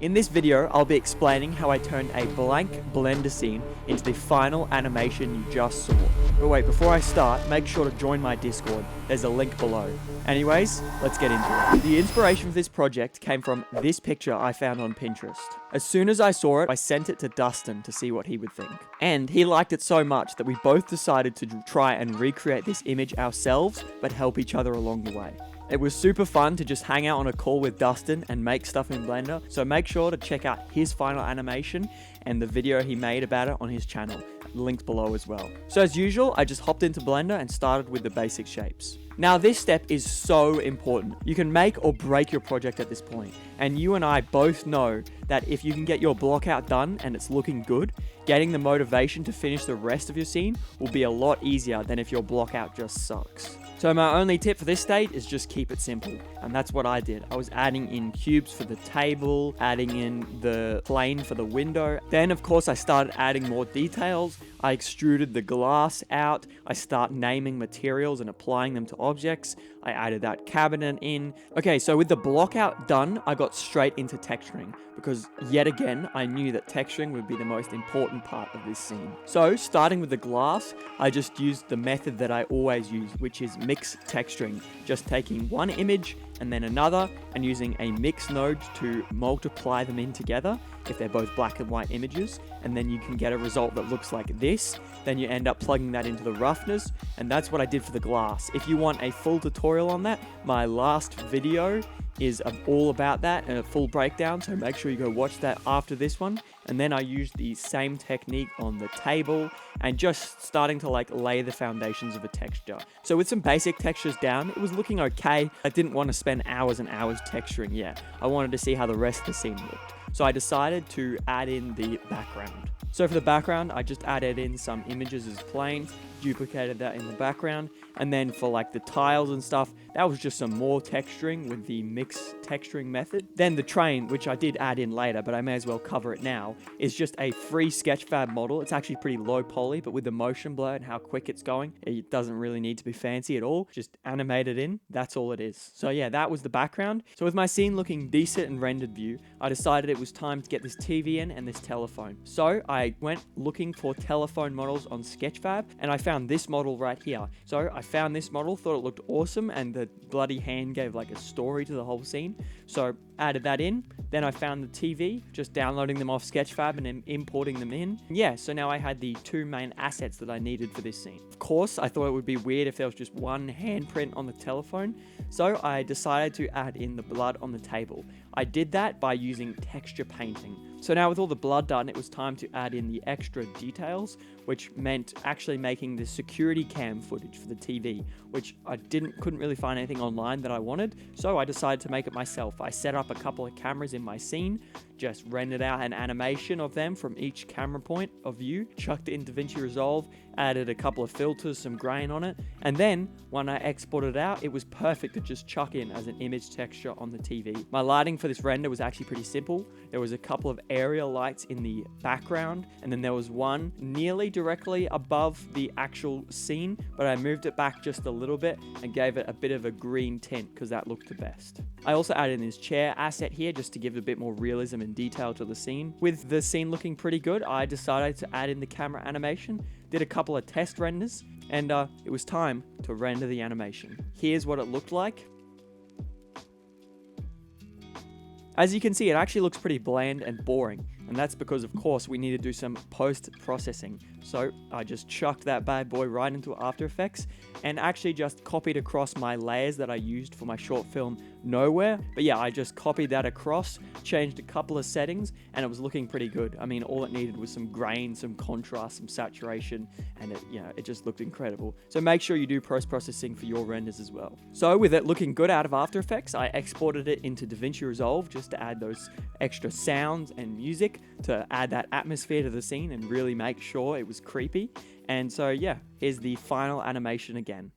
In this video, I'll be explaining how I turned a blank Blender scene into the final animation you just saw. But wait, before I start, make sure to join my Discord. There's a link below. Anyways, let's get into it. The inspiration for this project came from this picture I found on Pinterest. As soon as I saw it, I sent it to Dustin to see what he would think. And he liked it so much that we both decided to try and recreate this image ourselves, but help each other along the way. It was super fun to just hang out on a call with Dustin and make stuff in Blender, so make sure to check out his final animation and the video he made about it on his channel, linked below as well. So as usual, I just hopped into Blender and started with the basic shapes. Now this step is so important. You can make or break your project at this point, and you and I both know that if you can get your blockout done and it's looking good, getting the motivation to finish the rest of your scene will be a lot easier than if your blockout just sucks. So my only tip for this state is just keep it simple, and that's what I did. I was adding in cubes for the table, adding in the plane for the window. Then of course I started adding more details. I extruded the glass out. I start naming materials and applying them to objects. I added that cabinet in. Okay, so with the blockout done, I got straight into texturing because yet again, I knew that texturing would be the most important part of this scene. So starting with the glass, I just used the method that I always use, which is mix texturing. Just taking one image and then another and using a mix node to multiply them in together if they're both black and white images, and then you can get a result that looks like this. Then you end up plugging that into the roughness, and that's what I did for the glass. If you want a full tutorial on that, my last video is all about that and a full breakdown, so make sure you go watch that after this one. And then I used the same technique on the table and just starting to lay the foundations of a texture. So with some basic textures down, it was looking okay. I didn't want to spend hours and hours texturing yet. I wanted to see how the rest of the scene looked. So I decided to add in the background. So for the background, I just added in some images as planes, duplicated that in the background, and then for the tiles and stuff, that was just some more texturing with the mix texturing method. Then the train, which I did add in later, but I may as well cover it now, is just a free Sketchfab model. It's actually pretty low poly, but with the motion blur and how quick it's going, it doesn't really need to be fancy at all. Just animate it in, that's all it is. So yeah, that was the background. So with my scene looking decent and rendered view, I decided it was time to get this TV in and this telephone. So I went looking for telephone models on Sketchfab, and I found this model right here. So I found this model, thought it looked awesome, and the bloody hand gave a story to the whole scene. So added that in. Then I found the TV, just downloading them off Sketchfab and then importing them in. Yeah, so now I had the two main assets that I needed for this scene. Of course, I thought it would be weird if there was just one handprint on the telephone, so I decided to add in the blood on the table. I did that by using texture painting. So now with all the blood done, it was time to add in the extra details, which meant actually making the security cam footage for the TV, which I couldn't really find anything online that I wanted, so I decided to make it myself. I set up a couple of cameras in my scene, just rendered out an animation of them from each camera point of view, chucked it in DaVinci Resolve, added a couple of filters, some grain on it, and then when I exported it out, it was perfect to just chuck in as an image texture on the TV. My lighting for this render was actually pretty simple. There was a couple of area lights in the background, and then there was one nearly directly above the actual scene, but I moved it back just a little bit and gave it a bit of a green tint because that looked the best. I also added in this chair asset here just to give a bit more realism and detail to the scene. With the scene looking pretty good, I decided to add in the camera animation, did a couple of test renders, and it was time to render the animation. Here's what it looked like. As you can see, it actually looks pretty bland and boring, and that's because, of course, we need to do some post-processing. So I just chucked that bad boy right into After Effects and actually just copied across my layers that I used for my short film Nowhere. But yeah, I just copied that across, changed a couple of settings, and it was looking pretty good. I mean, all it needed was some grain, some contrast, some saturation, and it just looked incredible. So make sure you do post-processing for your renders as well. So with it looking good out of After Effects, I exported it into DaVinci Resolve just to add those extra sounds and music to add that atmosphere to the scene and really make sure it was creepy. And so yeah, here's the final animation again.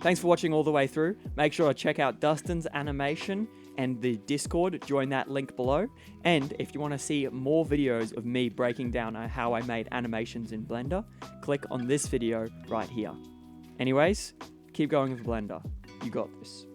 Thanks for watching all the way through. Make sure to check out Dustin's animation and the Discord. Join that link below. And if you want to see more videos of me breaking down how I made animations in Blender, click on this video right here. Anyways, keep going with Blender. You got this.